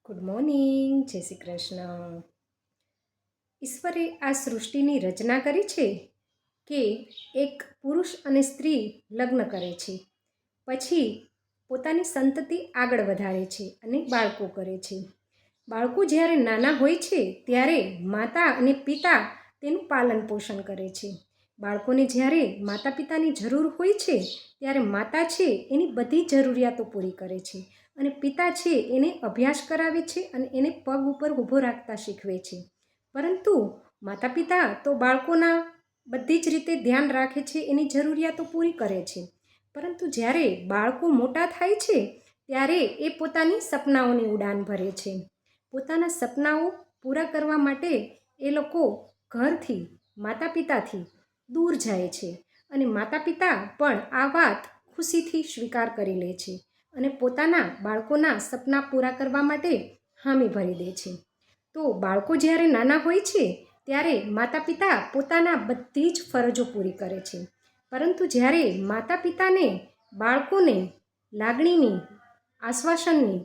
Good morning, જય શ્રી કૃષ્ણ. ઈશ્વરે આ સૃષ્ટિની રચના કરી છે કે એક પુરુષ અને સ્ત્રી લગ્ન કરે છે, પછી પોતાની સંતતિ આગળ વધારે છે અને બાળકો કરે છે. બાળકો જ્યારે નાના હોય છે ત્યારે માતા અને પિતા તેનું પાલન પોષણ કરે છે. બાળકોને જ્યારે માતા પિતાની જરૂર હોય છે ત્યારે માતા છે એની બધી જરૂરિયાતો પૂરી કરે છે અને પિતા છે એને અભ્યાસ કરાવે છે અને એને પગ ઉપર ઊભો રાખતા શીખવે છે. પરંતુ માતા પિતા તો બાળકોના બધી જ રીતે ધ્યાન રાખે છે, એની જરૂરિયાતો પૂરી કરે છે. પરંતુ જ્યારે બાળકો મોટા થાય છે ત્યારે એ પોતાની સપનાઓની ઉડાન ભરે છે. પોતાના સપનાઓ પૂરા કરવા માટે એ લોકો ઘરથી, માતા પિતાથી દૂર જાય છે અને માતા પિતા પણ આ વાત ખુશીથી સ્વીકાર કરી લે છે અને પોતાના બાળકોના સપના પૂરા કરવા માટે હામી ભરી દે છે. તો બાળકો જ્યારે નાના હોય છે ત્યારે માતા પિતા પોતાના બધી જ ફરજો પૂરી કરે છે. પરંતુ જ્યારે માતા પિતાને બાળકોને લાગણીની, આશ્વાસનની,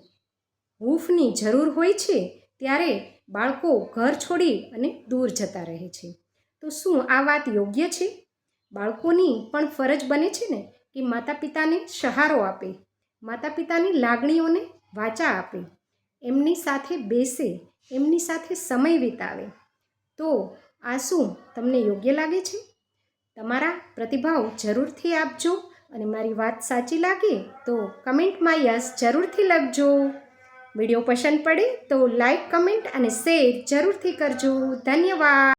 હૂંફની જરૂર હોય છે ત્યારે બાળકો ઘર છોડી અને દૂર જતા રહે છે. તો શું આ વાત યોગ્ય છે? બાળકોની પણ ફરજ બને છે ને કે માતા પિતાને સહારો આપે, માતા પિતાની લાગણીઓને વાચા આપે, એમની સાથે બેસે, એમની સાથે સમય વિતાવે. તો આ શું તમને યોગ્ય લાગે છે? તમારા પ્રતિભાવ જરૂરથી આપજો અને મારી વાત સાચી લાગે તો કમેન્ટમાં યસ જરૂરથી લખજો. વિડીયો પસંદ પડે તો લાઈક, કમેન્ટ અને શેર જરૂરથી કરજો. ધન્યવાદ.